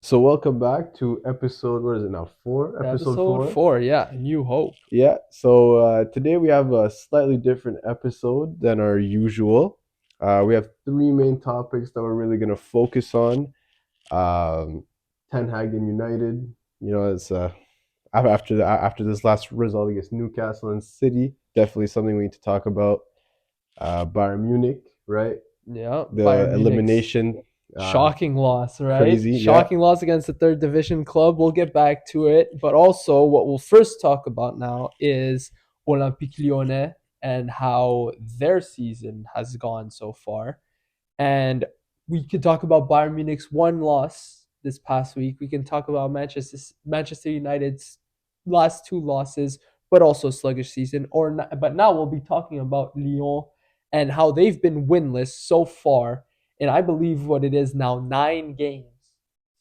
So welcome back to episode, what is it now? Four? Episode Episode four? 4, yeah, New Hope. Yeah. So today we have a slightly different episode than our usual. We have three main topics that we're really gonna focus on. Um, Hag and United. It's after this last result against Newcastle and City, definitely something we need to talk about. Bayern Munich, right? Yeah, The Bayern Munich's elimination, uh, shocking loss, right? crazy. Yeah. Shocking loss against the third division club. We'll get back to it. But also, what we'll first talk about now is Olympique Lyonnais and how their season has gone so far. And we could talk about Bayern Munich's one loss this past week. We can talk about Manchester United's last two losses, but also sluggish season. But now we'll be talking about Lyon and how they've been winless so far. And I believe what it is now 9 games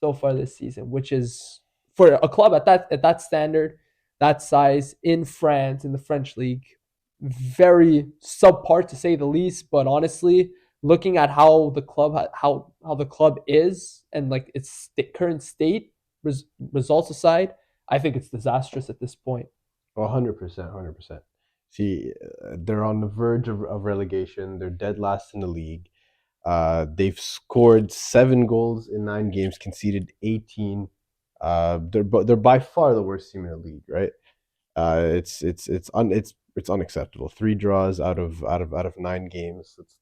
so far this season, which is for a club at that standard, that size in France in the French league, very subpar to say the least. But honestly, looking at how the club is and like its current state, results aside, I think it's disastrous at this point. 100%, 100%. See, they're on the verge of relegation. They're dead last in the league. They've scored 7 goals in 9 games, conceded 18. They're by far the worst team in the league, right? It's unacceptable. 3 draws out of 9 games. It's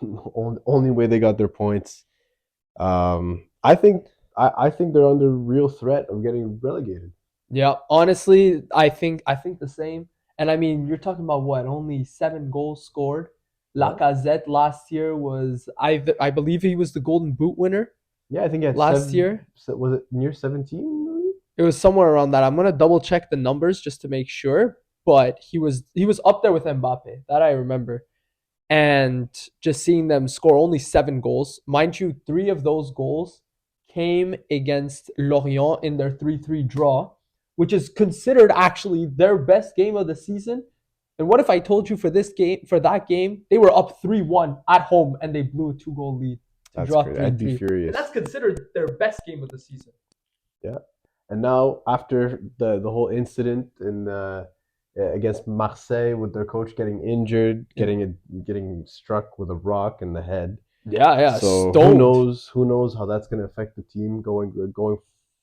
the only way they got their points. I think they're under real threat of getting relegated. Yeah, honestly, I think the same. And I mean, you're talking about what? Only 7 goals scored. Yeah. Lacazette last year was I believe he was the Golden Boot winner Yeah, I think he had last seven. year. Was it near 17? It was somewhere around that. I'm gonna double check the numbers just to make sure. But he was up there with Mbappe. That I remember. And just seeing them score only 7 goals, mind you, 3 of those goals came against Lorient in their 3-3 draw, which is considered actually their best game of the season. And what if I told you for that game, they were up 3-1 at home and they blew a 2 goal lead to That's draw great. I'd be 3-3. And that's furious. considered their best game of the season. Yeah. And now after the whole incident in against Marseille with their coach getting injured, getting struck with a rock in the head. Yeah, yeah, So who stoned. knows? Who knows how that's going to affect the team going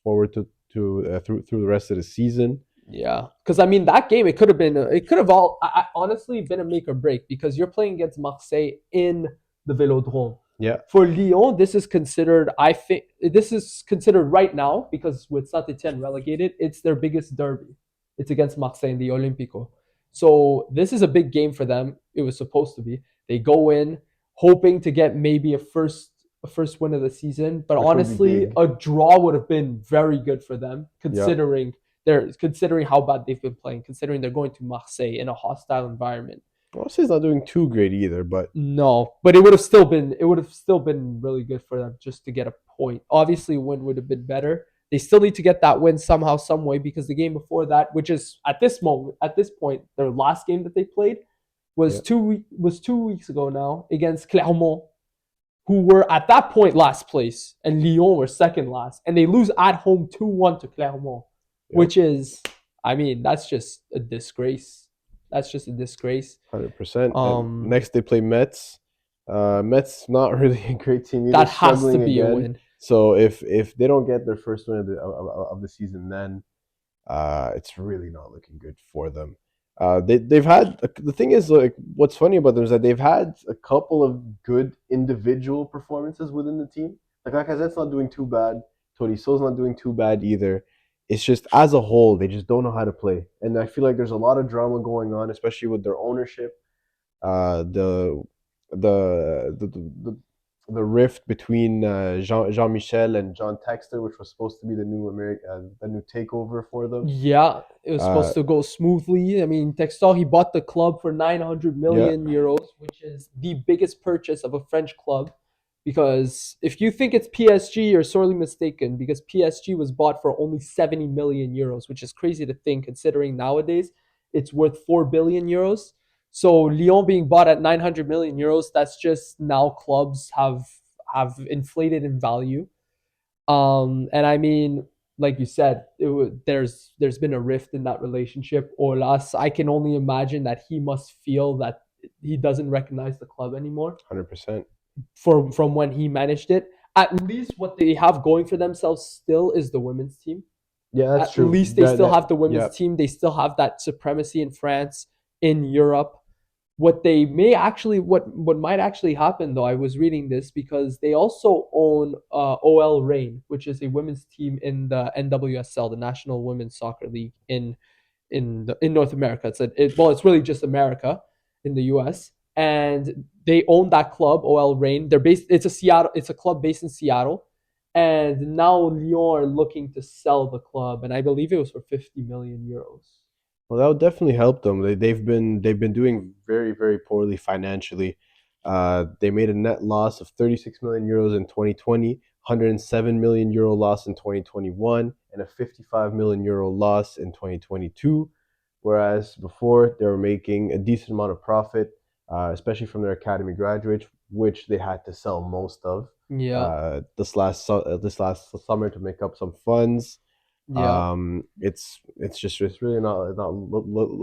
forward to through the rest of the season. Yeah, because I mean that game, it could have all honestly been a make or break because you're playing against Marseille in the Vélodrome. Yeah. For Lyon, this is considered. I think this is considered right now because with Saint Etienne relegated, it's their biggest derby. It's against Marseille in the Olympico. So this is a big game for them. It was supposed to be. They go in hoping to get maybe a first win of the season, but Which would be honestly, big. a draw would have been very good for them Yeah. considering how bad they've been playing, considering they're going to Marseille in a hostile environment. Marseille's not doing too great either, but No, but it would have still been really good for them just to get a point. Obviously, a win would have been better. They still need to get that win somehow, some way, because the game before that, which is at this point, their last game that they played, yeah. was 2 weeks ago now against Clermont, who were at that point last place, and Lyon were second last, and they lose at home 2-1 to Clermont, Yep. which is, I mean, that's just a disgrace. That's just a disgrace. 100%. And Um, next they play Mets. Mets not really a great team either, that has to struggling be a again. win. So if they don't get their first win of the season, then it's really not looking good for them. They've had the thing is, like, what's funny about them is that they've had a couple of good individual performances within the team. Like I said, it's not doing too bad. Toriso's not doing too bad either. It's just as a whole, they just don't know how to play, and I feel like there's a lot of drama going on, especially with their ownership. Uh, the the the the, the rift between Jean Michel and John Texter, which was supposed to be the new takeover for them. Yeah, it was Uh, supposed to go smoothly. I mean, Textor, he bought the club for 900 yeah, million euros, which is the biggest purchase of a French club. Because if you think it's PSG, you're sorely mistaken. Because PSG was bought for only 70 million euros, which is crazy to think, considering nowadays it's worth 4 billion euros. So Lyon being bought at 900 million euros, that's just now clubs have inflated in value. And I mean, like you said, there's been a rift in that relationship. Olas, I can only imagine that he must feel that he doesn't recognize the club anymore 100%. from when he managed it. At least what they have going for themselves still is the women's team. Yeah, that's At true. least they still have the Yeah, women's team. They still have that supremacy in France, in Europe. What they may actually, what might actually happen though, I was reading this because they also own OL Reign, which is a women's team in the NWSL, the National Women's Soccer League in North America. It's really just America in the US, and they own that club, OL Reign. They're based. It's a club based in Seattle, and now Lyon are looking to sell the club, and I believe it was for 50 million euros. well, that would definitely help them. They've been doing very very poorly financially. They made a net loss of 36 million euros in 2020, 107 million euro loss in 2021, and a 55 million euro loss in 2022. Whereas before they were making a decent amount of profit, especially from their academy graduates, which they had to sell most of Yeah, this last summer to make up some funds. yeah. It's really not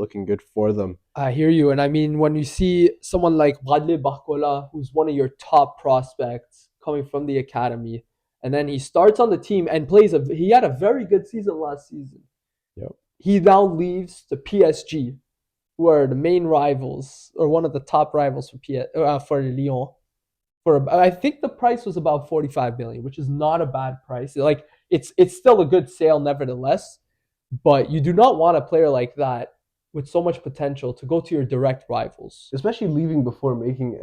looking good for them. I hear you. And I mean, when you see someone like Bradley Barcola, who's one of your top prospects coming from the academy, and then he starts on the team and he had a very good season last season. Yep. He now leaves to PSG, who are the main rivals, or one of the top rivals for Lyon. I think the price was about 45 million, which is not a bad price. Like it's still a good sale, nevertheless. But you do not want a player like that with so much potential to go to your direct rivals. Especially leaving before making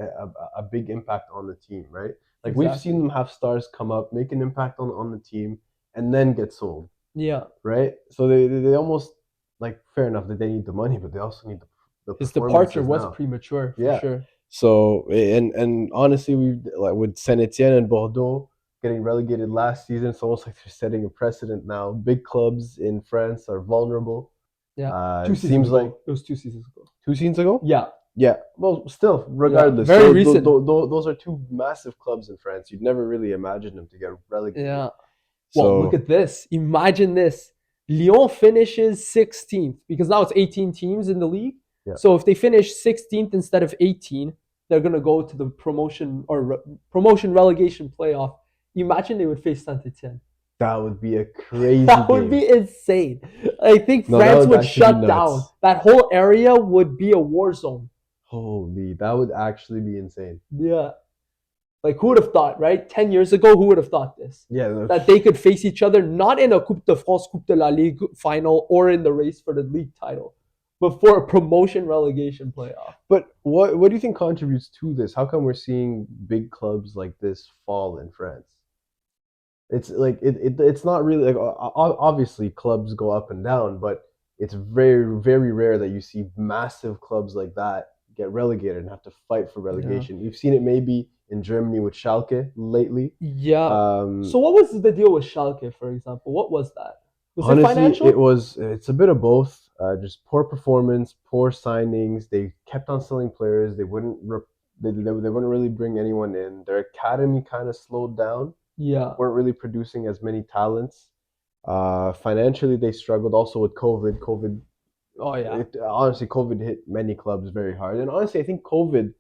a big impact on the team, right? Like we've seen Exactly. them have stars come up, make an impact on the team, and then get sold, Yeah. right? So they almost like fair enough that they need the money, but they also need the His departure performances was now. premature for Yeah. sure. So and honestly, we like with Saint Etienne and Bordeaux getting relegated last season, it's almost like they're setting a precedent now. Big clubs in France are vulnerable. Yeah. Two It seasons seems like ago. It was 2 seasons ago. 2 seasons ago. Yeah. Yeah, well, still, Yeah. regardless. Very So recent. those are two massive clubs in France. You'd never really imagine them to get relegated. Yeah. Well, look So at this. Imagine this. Lyon finishes 16th because now it's 18 teams in the league. yeah, So if they finish 16th instead of 18, they're going to go to the promotion relegation playoff. Imagine they would face Saint Etienne. that would be a crazy That would game. be insane. I think No, that France would would actually be shut down. nuts. That whole area would be a war zone. Holy, that would actually be insane. Yeah. Like, who would have thought, right? 10 years ago, who would have thought this? Yeah, That they could face each other not in a Coupe de France, Coupe de la Ligue final or in the race for the league title, but for a promotion relegation playoff. but what do you think contributes to this? How come we're seeing big clubs like this fall in France? It's like it's not really like obviously clubs go up and down, but it's very very rare that you see massive clubs like that get relegated and have to fight for Yeah. relegation. You've seen it maybe in Germany with Schalke lately. Yeah. Um, So, what was the deal with Schalke, for example? What was that? Was it Honestly, financial? it's a bit of both. Just poor performance, poor signings. They kept on selling players. They wouldn't really bring anyone in. Their academy kind of slowed down, Yeah. weren't really producing as many talents. Financially, they struggled also with COVID. Oh, yeah. Honestly, COVID hit many clubs very hard. And honestly, I think COVID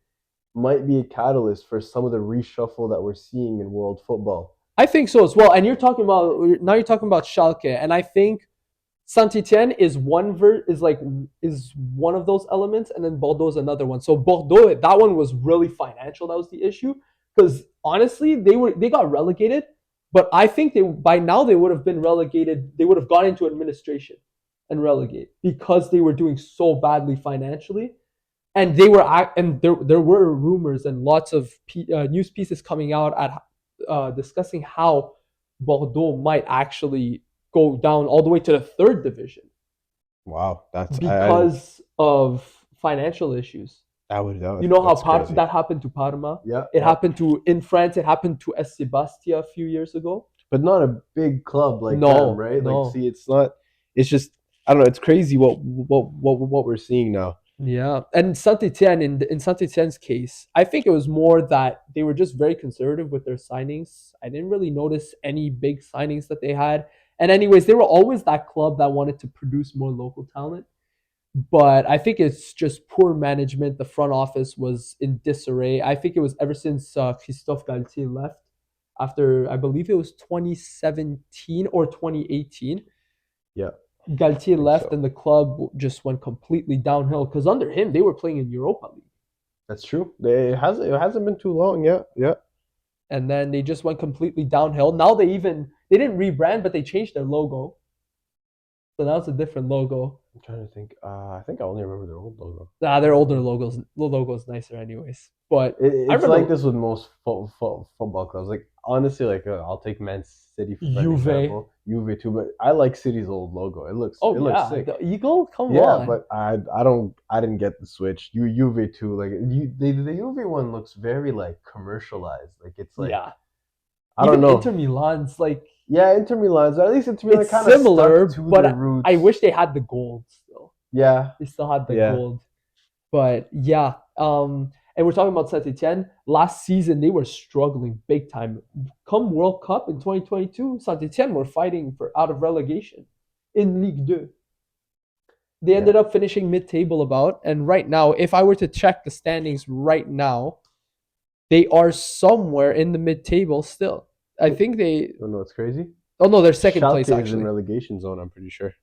might be a catalyst for some of the reshuffle that we're seeing in world football. I think so as well. And you're talking about Schalke, and I think Saint Etienne is is one of those elements, and then Bordeaux is another one. So Bordeaux, that one was really financial. That was the issue because honestly, they got relegated, but I think they by now they would have been relegated. They would have gone into administration and relegate because they were doing so badly financially, and there were rumors and lots of news pieces coming out at discussing how Bordeaux might actually go down all the way to the third division Wow, because of financial issues. You know how that's crazy. that happened to Parma. Yeah, It yeah. happened to in France. It happened to S. Sebastia a few years ago. But not a big club like them, No, right? Like, no. see, it's not. It's just I don't know. It's crazy what we're seeing now. Yeah, and Saint Etienne in Saint Etienne's case, I think it was more that they were just very conservative with their signings. I didn't really notice any big signings that they had. And anyways, they were always that club that wanted to produce more local talent. But I think it's just poor management. The front office was in disarray. I think it was ever since Christophe Galtier left, after I believe it was 2017 or 2018. Yeah, Galtier I think left so. and the club just went completely downhill because under him they were playing in Europa League, That's true. It hasn't been too long. Yeah, yeah. and then they just went completely downhill. Now they didn't rebrand, but they changed their logo, so now it's a different logo. I'm trying to think. I think I only remember their old logo. Nah, their older logos, the logo's nicer anyways. But I It's like remember this with most football clubs. Like honestly, like I'll take Man City for an Juve. example, Juve too. But I like City's old logo. It Oh looks yeah, sick. the eagle. Come Yeah, on. but I didn't get the switch. Juve too. Like the Juve one looks very like commercialized. Like it's like Yeah, I don't even Inter know. Milan's like Yeah, Inter Milan's at least Inter Milan it's kind of stuck similar, to but their I roots. wish they had the gold still. Yeah, They still had the yeah. gold. But yeah, and we're talking about Saint Etienne. Last season, they were struggling big time. Come World Cup in 2022, Saint Etienne were fighting for out of relegation in Ligue 2. They Yeah. ended up finishing mid-table about, and right now, if I were to check the standings right now, they are somewhere in the mid-table still. I think they. You know what's crazy? Oh no, they're second Schalke place is in actually relegation zone. I'm pretty sure.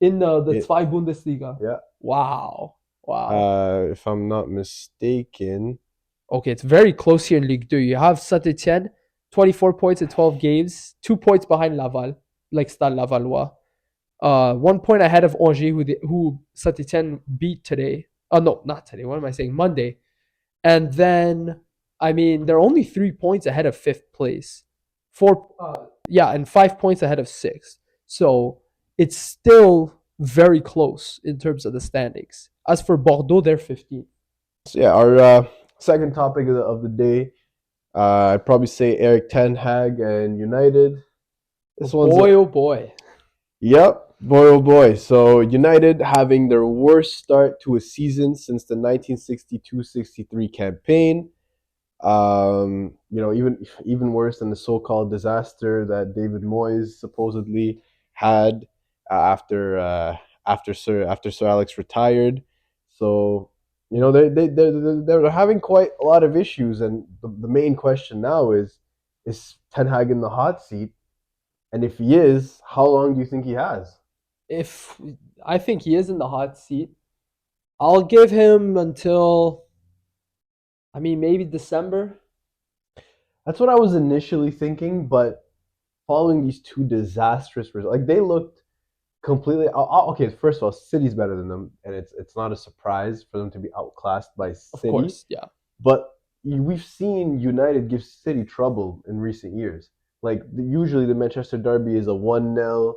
in the It. Zwei Bundesliga. Yeah. Wow, wow. If I'm not mistaken. Okay, it's very close here in Ligue 2. You have Saint Etienne, 24 points in 12 games, 2 points behind Laval, like Stade Lavallois. 1 point ahead of Angers, who Saint Etienne beat today. Oh, no, not today. What am I saying? Monday. And then, I mean, they're only 3 points ahead of fifth place. Yeah, and 5 points ahead of sixth. So it's still very close in terms of the standings. As for Bordeaux, they're 15th. So yeah, our second topic of the day. I'd probably say Eric Ten Hag and United. Oh This one's boy, oh boy. yep, boy oh boy. So United having their worst start to a season since the 1962-63 campaign. Even worse than the so-called disaster that David Moyes supposedly had after Sir Alex retired. So they're having quite a lot of issues, and the main question now is Ten Hag in the hot seat? And if he is, how long do you think he has? If I think he is in the hot seat, I'll give him until I mean maybe December. That's what I was initially thinking, but following these two disastrous results, like they looked completely. Okay, first of all, City's better than them, and it's not a surprise for them to be outclassed by Of City. course, yeah. But we've seen United give City trouble in recent years. Like usually the Manchester Derby is a 1-0,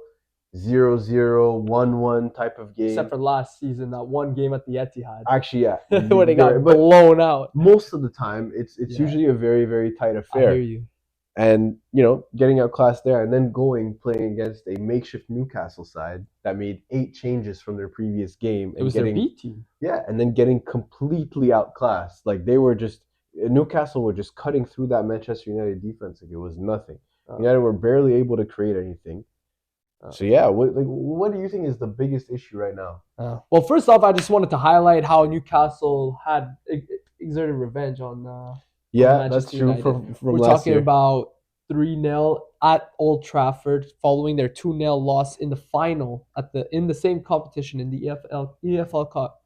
0-0, 1-1 type of Except game. for last season, that one game at the Etihad Actually, yeah, where they you're right. got But blown out. most of the time, it's Yeah, usually a very very tight I hear affair. you. And getting outclassed there, and then playing against a makeshift Newcastle side that made 8 changes from their previous game, It and was their getting B team. and then getting completely outclassed. Like they were just Newcastle were just cutting through that Manchester United defense like it was nothing. Uh, United were barely able to create anything. uh, So yeah, what do you think is the biggest issue right now? well, first off, I just wanted to highlight how Newcastle had exerted revenge on Yeah, that's Manchester true United. from We're last talking year. about 3-0 at Old Trafford following their 2-0 loss in the final in the same competition in the EFL Cup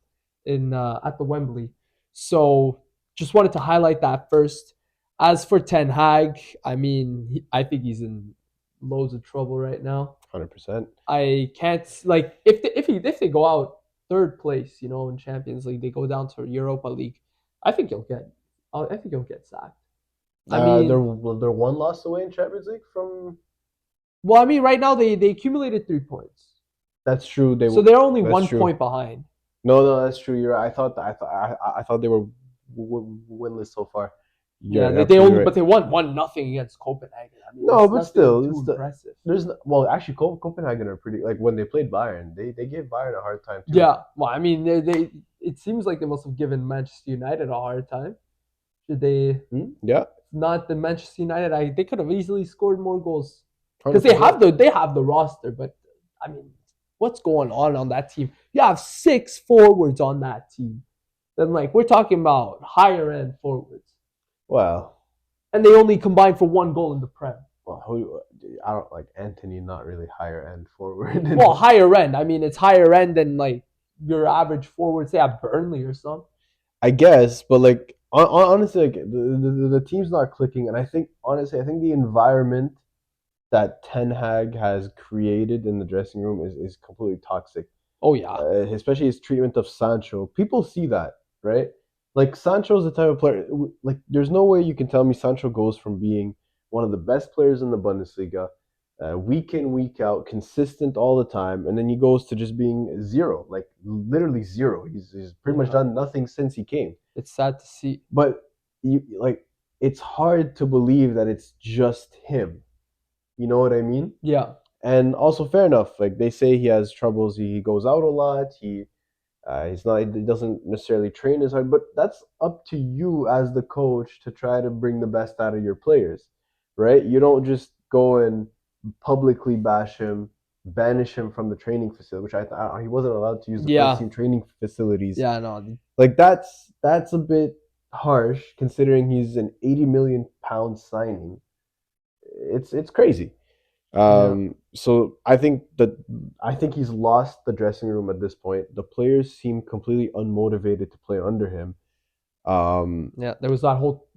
in at the Wembley. So just wanted to highlight that first. As for Ten Hag, I mean, I think he's in loads of trouble right now. 100%. I can't like if they go out third place, in Champions League, they go down to Europa League. I think he'll get sacked. I They're mean, they're one loss away in Champions League from. well, I mean, right now they accumulated 3 points, That's true. so they're only That's one true. point behind. No, that's true. You're right. I thought they were winless so far. Yeah, You're they absolutely only right. but they won 1-0 against Copenhagen. I mean, No, that's but nothing still, too impressive. well, actually, Copenhagen are pretty like when they played Bayern, they gave Bayern a hard time too. Yeah, well, I mean, it seems like they must have given Manchester United a hard time. Should they Yeah, not the Manchester United? They could have easily scored more goals because 100%. they have the roster. But I mean, what's going on that team? You have 6 forwards on that team. Then like we're talking about higher end forwards, Well, and they only combined for 1 goal in the Prem. who I don't like Anthony, not really higher end forward. Well, higher end. I mean, it's higher end than like your average forward, say at Burnley or something. I guess, but like honestly, like the team's not clicking, and I think honestly, I think the environment that Ten Hag has created in the dressing room is completely toxic. Oh yeah, Especially his treatment of Sancho. People see that, right? Like Sancho's the type of player. Like, there's no way you can tell me Sancho goes from being one of the best players in the Bundesliga, week in week out, consistent all the time, and then he goes to just being zero, like literally zero. He's pretty much done nothing since he came. It's sad to see. But you like, it's hard to believe that it's just him. You know what I mean? Yeah. And also, fair enough. Like they say, he has troubles. He goes out a lot. He's not. He doesn't necessarily train as hard. But that's up to you as the coach to try to bring the best out of your players, right? You don't just go and publicly bash him, banish him from the training facility, which I thought he wasn't allowed to use the first team training facilities. Yeah, no. Like that's a bit harsh considering he's an 80 million pound signing. It's crazy. So I think he's lost the dressing room at this point. The players seem completely unmotivated to play under him. Yeah, there was that whole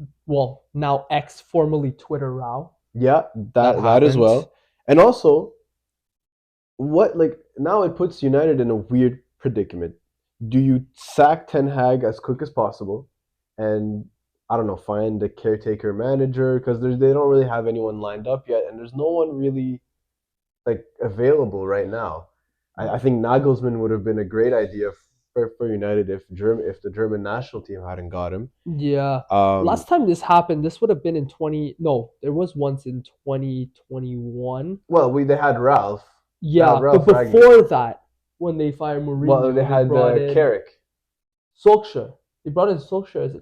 now X, formerly Twitter row. Yeah, that as well. And also, what like now it puts United in a weird predicament. Do you sack Ten Hag as quick as possible, and I don't know, find a caretaker manager because they don't really have anyone lined up yet, and there's no one really like available right now. I think Nagelsmann would have been a great idea for United if the German national team hadn't got him. Yeah. Last time this happened, this would have been in there was once in 2021. Well, they had Ralph. Yeah, Ralph but before that, when they fired Mourinho, well, they had Carrick. Solskjaer. They brought in Solskjaer as a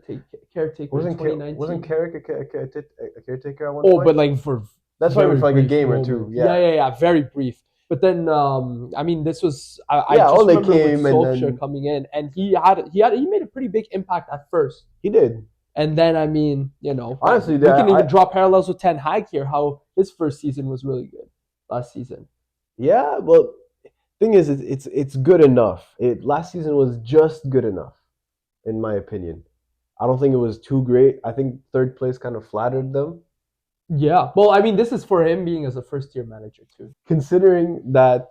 caretaker in 2019. Wasn't Carrick a caretaker at one point? Oh, but like for that's why for like a game or two. Yeah, very brief. But then, I mean, this was I just Ole remember came with Solskjaer and then coming in, and he made a pretty big impact at first. He did, and then I mean, honestly, we can even draw parallels with Ten Hag here. How his first season was really good last season. Yeah, well, thing is, it's good enough. Last season was just good enough, in my opinion. I don't think it was too great. I think third place kind of flattered them. Yeah, well, I mean, this is for him being as a first-year manager too. Considering that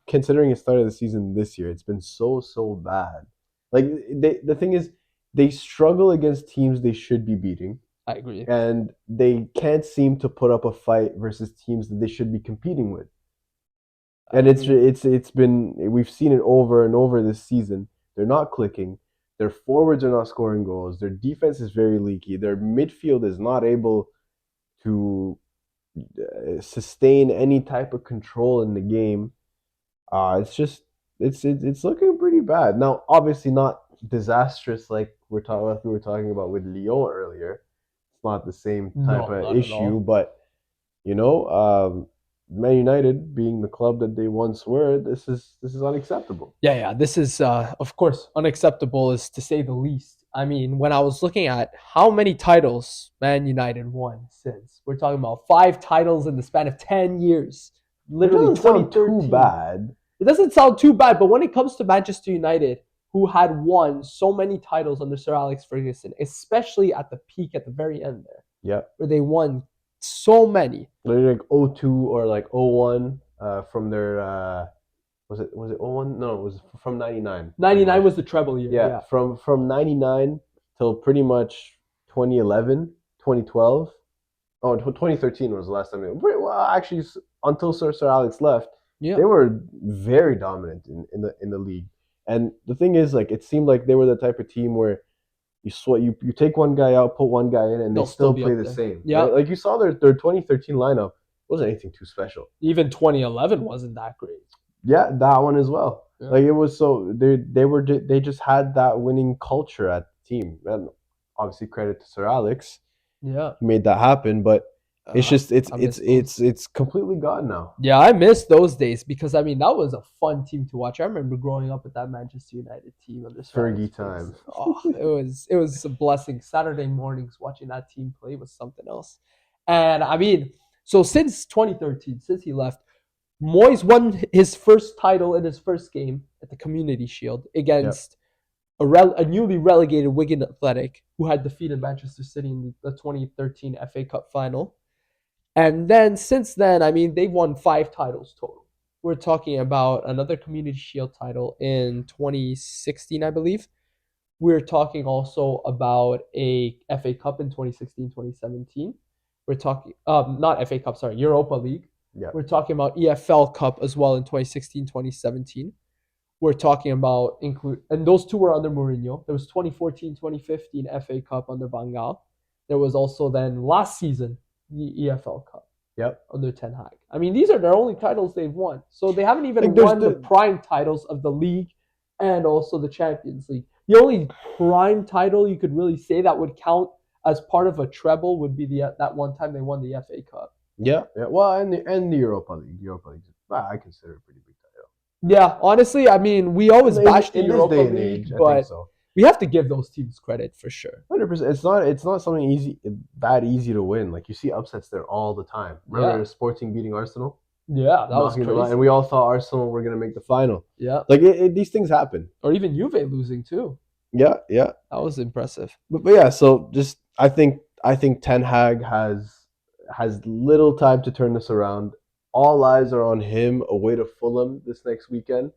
considering the start of the season this year, it's been so bad. Like the thing is, they struggle against teams they should be beating. I agree. And they can't seem to put up a fight versus teams that they should be competing with. And it's been, we've seen it over and over this season. They're not clicking. Their forwards are not scoring goals. Their defense is very leaky. Their midfield is not able to sustain any type of control in the game. It's looking pretty bad. Now, obviously not disastrous like we were talking about with Lyon earlier. It's not the same type of issue, but Man United being the club that they once were, this is unacceptable. Yeah, this is of course unacceptable, is to say the least. I mean, when I was looking at how many titles Man United won since, we're talking about 5 titles in the span of 10 years. Literally 2013. Too bad. It doesn't sound too bad, but when it comes to Manchester United, who had won so many titles under Sir Alex Ferguson, especially at the peak, at the very end there, where they won so many. Like 02 or like 01 from their was it 01? No, it was from 99. 99 was the treble year. Yeah, from 99 till pretty much 2011, 2012. Oh, 2013 was the last time. Well, actually, until Sir Alex left, they were very dominant in the league. And the thing is, like, it seemed like they were the type of team where you take one guy out, put one guy in, and they still play the same. Yeah, right? Like you saw their 2013 lineup wasn't anything too special. Even 2011 wasn't that great. Yeah, that one as well. Yeah. Like it was so they just had that winning culture at the team, and obviously credit to Sir Alex, Yeah. he made that happen. But it's just I miss those. it's completely gone now. Yeah, I miss those days because I mean that was a fun team to watch. I remember growing up with that Manchester United team under Sir Alex Fergie Ferguson. time. Oh, it was a blessing. Saturday mornings watching that team play was something else. And I mean, so since 2013, since he left, Moyes won his first title in his first game at the Community Shield Yep. against a newly relegated Wigan Athletic, who had defeated Manchester City in the 2013 FA Cup final. And then since then, I mean, they've won 5 titles total. We're talking about another Community Shield title in 2016, I believe. We're talking also about a FA Cup in 2016, 2017. We're talking, not FA Cup, sorry, Europa League. Yep. We're talking about EFL Cup as well in 2016, 2017. We're talking about and those two were under Mourinho. There was 2014, 2015 FA Cup under Van Gaal. There was also then last season the EFL Cup Yep. under Ten Hag. I mean, these are their only titles they've won. So they haven't even Like there's won the prime titles of the league and also the Champions League. The only prime title you could really say that would count as part of a treble would be that one time they won the FA Cup. yeah. Well, and the Europa League, I consider it a pretty big title. Yeah, honestly, I mean, we always bash the In this Europa day and League, age, I think but so. we have to give those teams credit for sure. 100%. It's not something that easy to win. Like you see upsets there all the time. Remember Yeah, Sporting beating Arsenal, yeah, that was knocking them out, and crazy. we all thought Arsenal were gonna make the final. Yeah, Like these things happen. or even Juve losing too. Yeah. That was impressive. But yeah. So just I think Ten Hag has little time to turn this around. All eyes are on him away to Fulham this next weekend.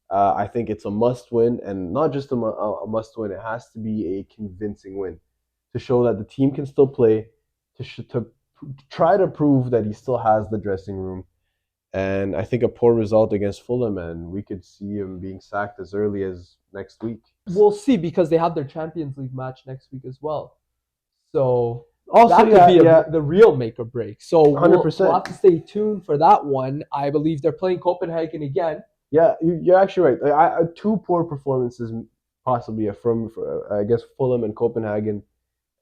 I think it's a must win, and not just a must win. It has to be a convincing win to show that the team can still play, to try to prove that he still has the dressing room. And I think a poor result against Fulham, and we could see him being sacked as early as next week. We'll see because they have their Champions League match next week as well. So Also, that could be yeah, the real make or break. So hundred we'll have percent. to stay tuned for that one. I believe they're playing Copenhagen again. Yeah, you're actually right. Two poor performances, possibly I guess Fulham and Copenhagen,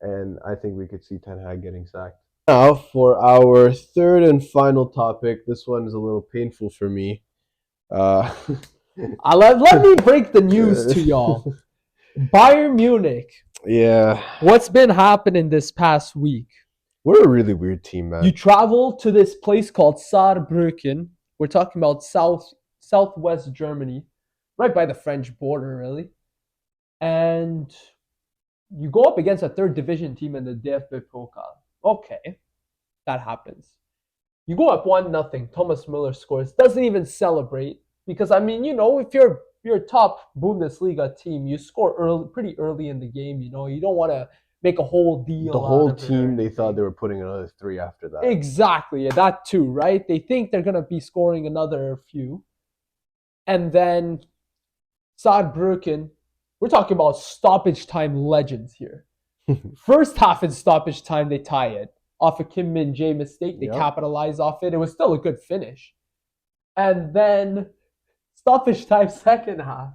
and I think we could see Ten Hag getting sacked. Now for our third and final topic. This one is a little painful for me. Uh, Let me break the news to y'all. Bayern Munich. yeah, What's been happening this past week? we're a really weird team, man. You travel to this place called Saarbrücken. We're talking about southwest Germany, right by the French border, really. And you go up against a third division team in the DFB pokal. Okay, that happens. You go up 1-0. Thomas Müller scores. Doesn't even celebrate because I mean, if you're a top Bundesliga team, you score pretty early in the game. You don't want to make a whole deal The out whole of it or team, they thought anything. they were putting another three after that. Exactly, that too, right? They think they're gonna be scoring another few, and then Saarbrücken. We're talking about stoppage time legends here. First half in stoppage time, they tie it off a Kim Min Jae mistake. They Yep. capitalize off it. It was still a good finish. And then stoppage time, second half,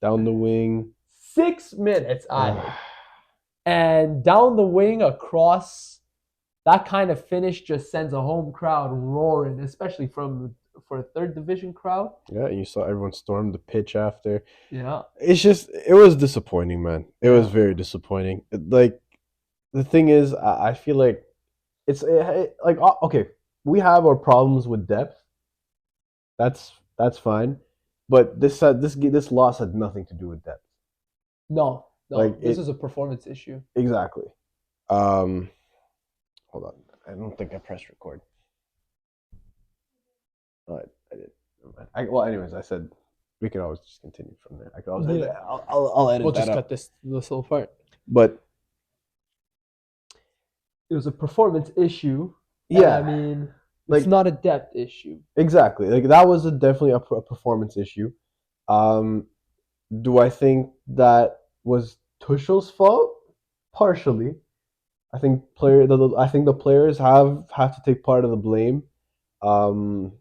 Down the wing. 6 minutes added. And down the wing, across, that kind of finish just sends a home crowd roaring, especially for a third division crowd. Yeah, and you saw everyone storm the pitch after. Yeah. It was disappointing, man. It was Yeah. very disappointing. Like the thing is, I feel like like okay, we have our problems with depth. That's fine, but this loss had nothing to do with depth. No, Like this is a performance issue. exactly. Um, hold on, I don't think I pressed record. Oh, I did. Well, anyways, I said we can always just continue from there. I can always Yeah. I'll edit We'll that just up. cut this little part. But It was a performance issue. yeah, I mean, like it's not a depth issue. exactly. Like that was definitely a performance issue. Um, do I think that was Tuchel's fault? Partially. I think the players have to take part of the blame. Um,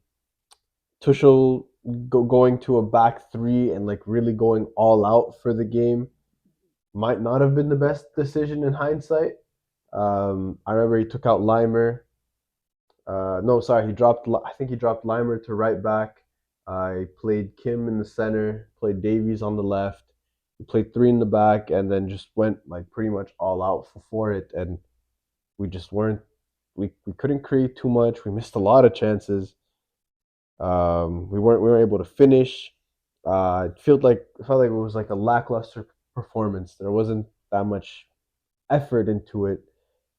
Tuchel going to a back three and like really going all out for the game might not have been the best decision in hindsight. I remember he took out Limer. No, sorry, he dropped. I think he dropped Limer to right back. I played Kim in the center, played Davies on the left. We played three in the back, and then just went like pretty much all out for it. And we just weren't. We couldn't create too much. We missed a lot of chances. We weren't able to finish. It felt like it was like a lackluster performance. There wasn't that much effort into it,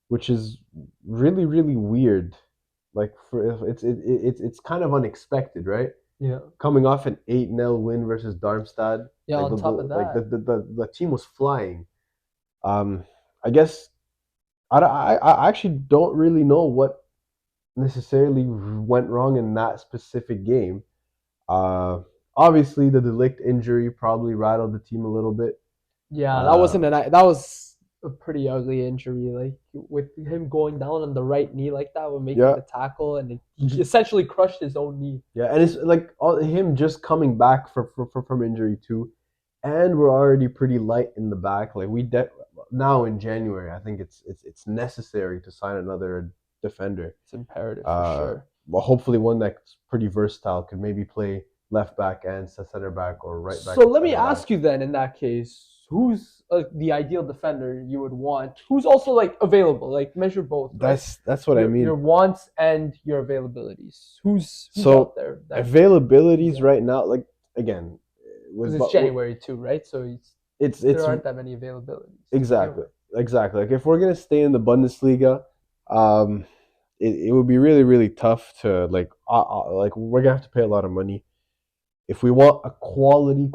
which is really really weird. Like for it's kind of unexpected, right? Yeah. Coming off an 8-0 win versus Darmstadt, Yeah. like On top of like that, the team was flying. I guess I actually don't really know what necessarily went wrong in that specific game. Uh, Obviously, the Delict injury probably rattled the team a little bit. yeah, Uh, that was a pretty ugly injury. Like with him going down on the right knee like that when making yeah, the tackle, and he essentially crushed his own knee. yeah, and it's like him just coming back from injury too, and we're already pretty light in the back. Like now in January, I think it's necessary to sign another defender. It's imperative for Uh, sure. well, hopefully one that's pretty versatile, could maybe play left back and center back, or right back So and let me center back. ask you then, in that case, who's the ideal defender you would want? Who's also like available? Like measure both, right? That's what I mean. Your wants and your availabilities. Who's So out there that availabilities right now, like again, because with it's but January too, right? So there it's aren't that many availabilities to begin exactly with. exactly like if we're gonna stay in the Bundesliga, um, it would be really really tough to like we're gonna have to pay a lot of money if we want a quality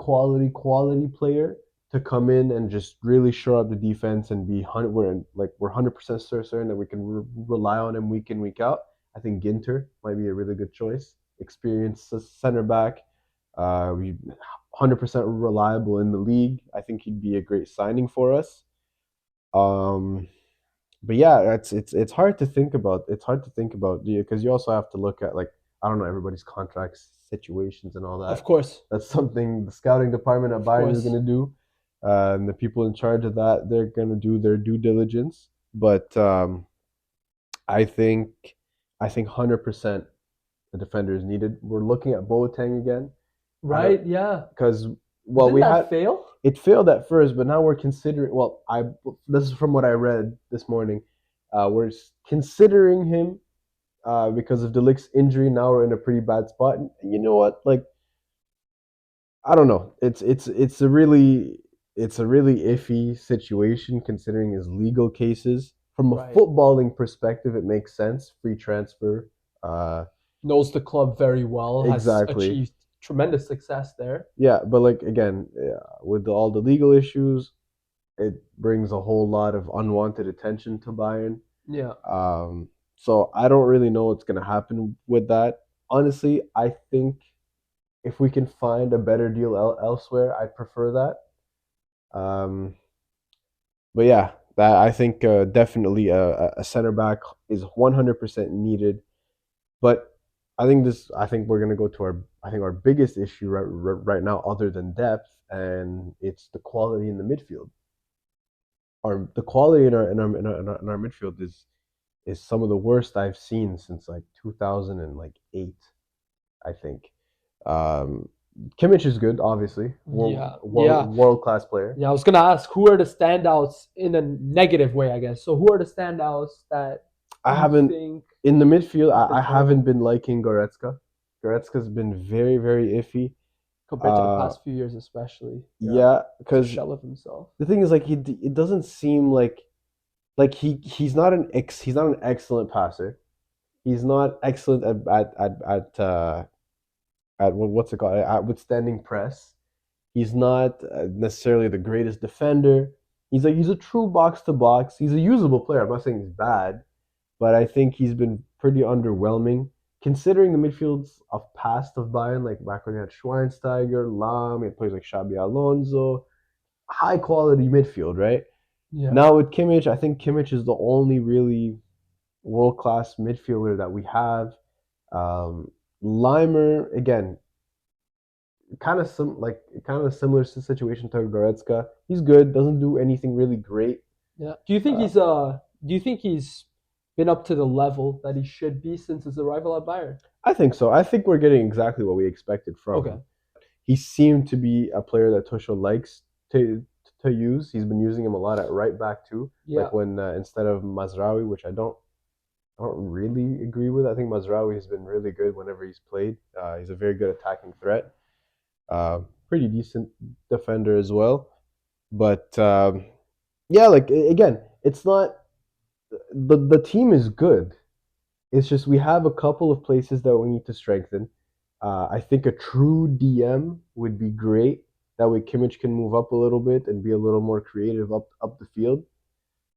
player to come in and just really shore up the defense and we're 100% certain that we can rely on him week in week out. I think Ginter might be a really good choice. Experienced center back, we 100% reliable in the league. I think he'd be a great signing for us. Um, but yeah, it's hard to think about. It's hard to think about because you also have to look at like I don't know everybody's contracts, situations, and all Of that. course, That's something the scouting department at of Bayern is going course. to do, and the people in charge of that they're going to do their due diligence. But I think I think 100% the defender is needed. We're looking at Boateng again. I don't Right? Yeah. because But well didn't we that had fail? it failed at first, but now we're considering. Well, I this is from what I read this morning. We're considering him because of Delict's injury. Now we're in a pretty bad spot. And you know what? Like I don't know. It's a really iffy situation considering his legal cases. From a Right. footballing perspective, it makes sense. Free transfer. Uh, Knows the club very well. Has exactly. achieved tremendous success there. Yeah, but like again, with all the legal issues, it brings a whole lot of unwanted attention to Bayern. Yeah. So I don't really know what's gonna happen with that. Honestly, I think if we can find a better deal elsewhere, I'd prefer that. Um, but yeah, that I think definitely a center back is 100% needed. But I think we're gonna go to our biggest issue right now, other than depth, and it's the quality in the midfield. The quality in our midfield is some of the worst I've seen since like 2008. I think. Um, Kimmich is good, obviously. Yeah. Yeah. World class player. Yeah. I was gonna ask who are the standouts in a negative way, I guess. So who are the standouts that I you haven't think in the midfield. have been I haven't terrible been liking Goretzka. Goretzka's been very very iffy. compared to the Uh, past few years, especially? Yeah. yeah, It's a because shell of himself. the thing is like it doesn't seem like he's not an excellent passer. He's not excellent at what's it called at withstanding press. He's not necessarily the greatest defender. He's a true box to box. He's a usable player. I'm not saying he's bad, but I think he's been pretty underwhelming considering the midfields of past of Bayern, like back when you had Schweinsteiger, Lahm, he plays like Xabi Alonso, high quality midfield, right? Yeah. Now with Kimmich, I think Kimmich is the only really world class midfielder that we have. Um, Limer again. kind of similar situation to Goretzka. He's good, doesn't do anything really great. Yeah. Do you think he's been up to the level that he should be since his arrival at Bayern? I think so. I think we're getting exactly what we expected from Okay. him. He seemed to be a player that Tuchel likes to use. He's been using him a lot at right back too, Yeah. like when instead of Mazraoui, which I don't really agree with. I think Mazraoui has been really good whenever he's played. He's a very good attacking threat. Pretty decent defender as well. But yeah, like again, it's not the team is good. It's just we have a couple of places that we need to strengthen. I think a true DM would be great. That way, Kimmich can move up a little bit and be a little more creative up the field.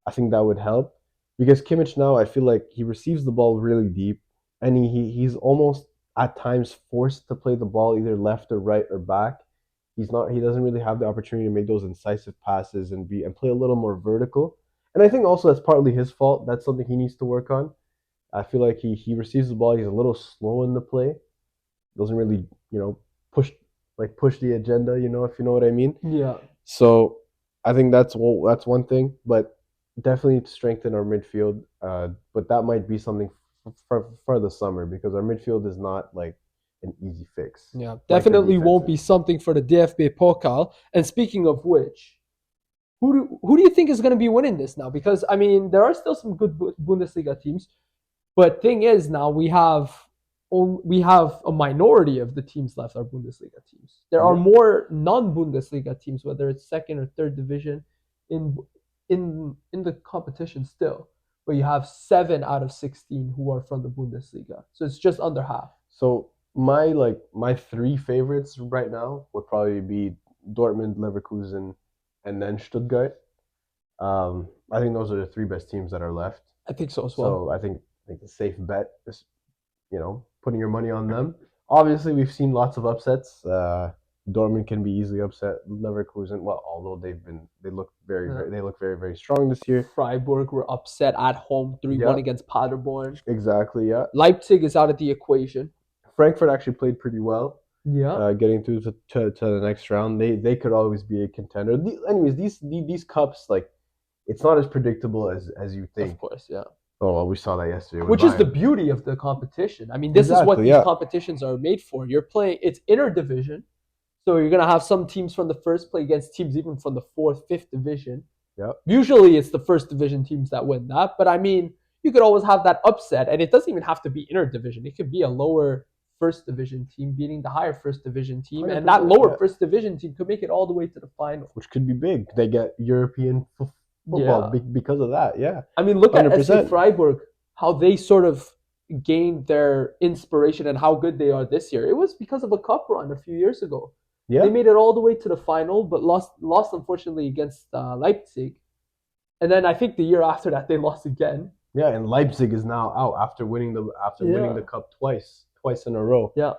I think that would help because Kimmich now I feel like he receives the ball really deep and he's almost at times forced to play the ball either left or right or back. He doesn't really have the opportunity to make those incisive passes and play a little more vertical. And I think also that's partly his fault. That's something he needs to work on. I feel like he receives the ball, he's a little slow in the play. Doesn't really, push push the agenda, if you know what I mean. Yeah. So I think that's one thing, but definitely to strengthen our midfield. But that might be something for the summer because our midfield is not like an easy fix. Yeah. Like our Definitely defense won't be is. something for the DFB pokal. And speaking of which, who do you think is going to be winning this now? Because I mean, there are still some good Bundesliga teams, but thing is now we have a minority of the teams left are Bundesliga teams. There are Yeah. more non-Bundesliga teams, whether it's second or third division, in in the competition still. But you have 7 out of 16 who are from the Bundesliga, so it's just under half. So my three favorites right now would probably be Dortmund, Leverkusen, and then Stuttgart. I think those are the three best teams that are left. I think so as well. So I think a safe bet is putting your money on them. Obviously, we've seen lots of upsets. Dortmund can be easily upset. Leverkusen, well, although they look very very strong this year. Freiburg were upset at home 3-1 Yeah, against Paderborn. exactly. Yeah, Leipzig is out of the equation. Frankfurt actually played pretty well, Yeah, getting through to the next round. They could always be a contender. Anyways, these cups like it's not as predictable as you of think. course, yeah. Oh, well, we saw that yesterday with Which is the Bayern. beauty of the competition. I mean, this is what Exactly. these Yeah. competitions are made for. You're playing, it's interdivision. So you're going to have some teams from the first play against teams even from the fourth, fifth division. Yeah. Usually it's the first division teams that win that. But I mean, you could always have that upset. And it doesn't even have to be interdivision. It could be a lower first division team beating the higher first division team. And that 100%, lower yeah. first division team could make it all the way to the final. Which could be big. They get European football Yeah. because of that. Yeah. I mean, look at SC 100%. Freiburg, how they sort of gained their inspiration and how good they are this year. It was because of a cup run a few years ago. Yeah. They made it all the way to the final, but lost unfortunately against Leipzig. And then I think the year after that they lost again. Yeah, and Leipzig is now out after winning the cup twice in a row. Yeah.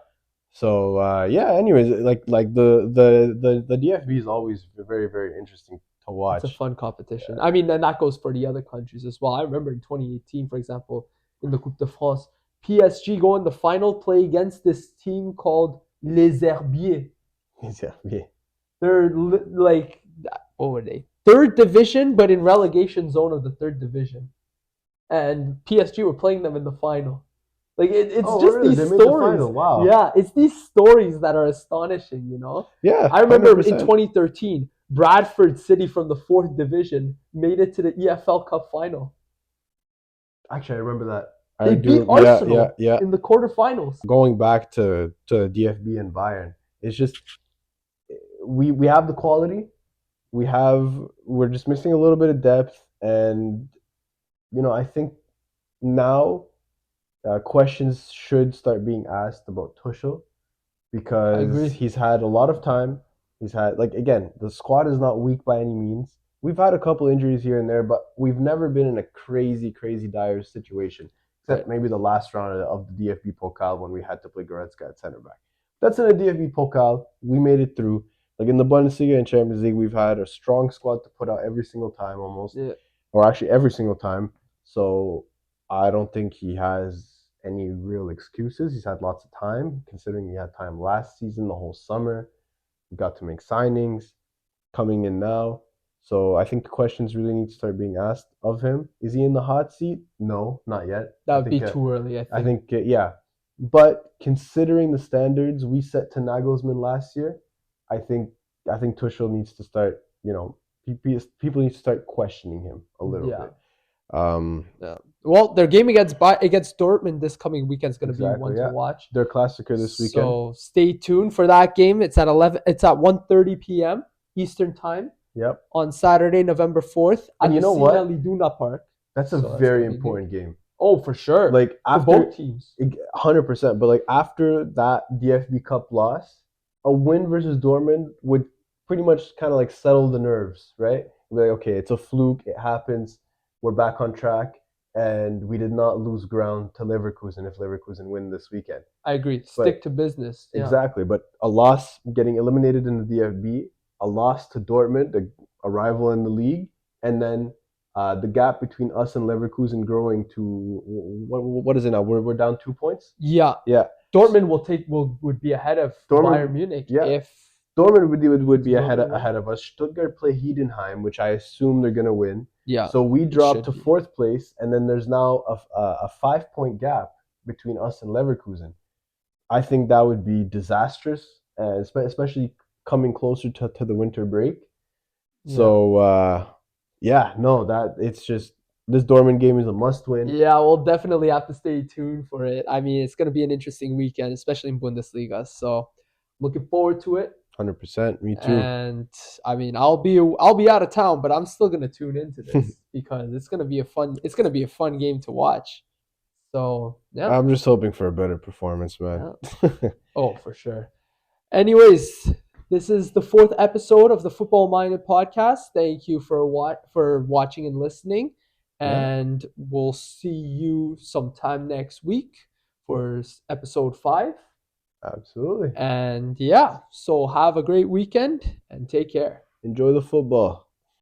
So yeah. Anyways, like the DFB is always very very interesting to watch. It's a fun competition. I mean, and that goes for the other countries as well. I remember in 2018, for example, in the Coupe de France, PSG go in the final, play against this team called Les Herbiers. Yeah. They're like, what were they? Third division, but in relegation zone of the third division. And PSG were playing them in the final. Like it's just really? these They made the stories. final. Wow. Yeah, it's these stories that are astonishing, you know? Yeah. I remember 100%. in 2013, Bradford City from the fourth division made it to the EFL Cup final. Actually, I remember that. They beat Arsenal Yeah. in the quarterfinals. Going back to DFB and Bayern, it's just we have the quality. We're just missing a little bit of depth, and I think now questions should start being asked about Tuchel I agree. because he's had a lot of time. He's had again, the squad is not weak by any means. We've had a couple injuries here and there, but we've never been in a crazy, crazy dire situation, except maybe the last round of the DFB Pokal when we had to play Goretzka at center back. That's in a DFB Pokal. We made it through. Like in the Bundesliga and Champions League, we've had a strong squad to put out every single time almost, Yeah. or actually every single time. So I don't think he has any real excuses. He's had lots of time, considering he had time last season, the whole summer. He got to make signings coming in now. So I think questions really need to start being asked of him. Is he in the hot seat? No, not yet. That would be too early, I I think. think yeah. But considering the standards we set to Nagelsmann last year, I think I think Tuchel needs to start. People need to start questioning him a little Yeah. bit. Um, Yeah. Well, their game against Dortmund this coming weekend is going to be exactly. one to Yeah, watch. their classicer this weekend. So stay tuned for that game. It's at 11. It's at 1:30 p.m. Eastern time Yep. on Saturday, November 4th at And you the know Sina what? Liduna Park. That's a So that's very gonna be good. important game. Oh, for sure. Like For after both teams. 100%, but like after that DFB Cup loss, a win versus Dortmund would pretty much kind of like settle the nerves, right? Be like, okay, it's a fluke, it happens, we're back on track, and we did not lose ground to Leverkusen if Leverkusen win this weekend. I agree. But Stick to business. Yeah. exactly, but a loss, getting eliminated in the DFB, a loss to Dortmund, a rival in the league, and then the gap between us and Leverkusen growing to what is it now? We're down 2 points. Yeah. Yeah, Dortmund would be ahead of Bayern Dortmund. Munich Yeah, if Dortmund would be Dortmund won. ahead of us. Stuttgart play Heidenheim, which I assume they're gonna win. Yeah. So we drop should to be. fourth place, and then there's now a 5 point gap between us and Leverkusen. I think that would be disastrous, especially coming closer to the winter break. So yeah, no, that it's just this Dortmund game is a must win. Yeah, we'll definitely have to stay tuned for it. I mean, it's going to be an interesting weekend, especially in Bundesliga. So, looking forward to it. 100%, me too. And I mean, I'll be out of town, but I'm still going to tune into this because it's going to be a fun game to watch. So, yeah. I'm just hoping for a better performance, man. Yeah. Oh, for sure. Anyways, this is the 4th episode of the Football Minded podcast. Thank you for watching and listening. And we'll see you sometime next week for episode 5. Absolutely. And yeah, so have a great weekend and take care. Enjoy the football.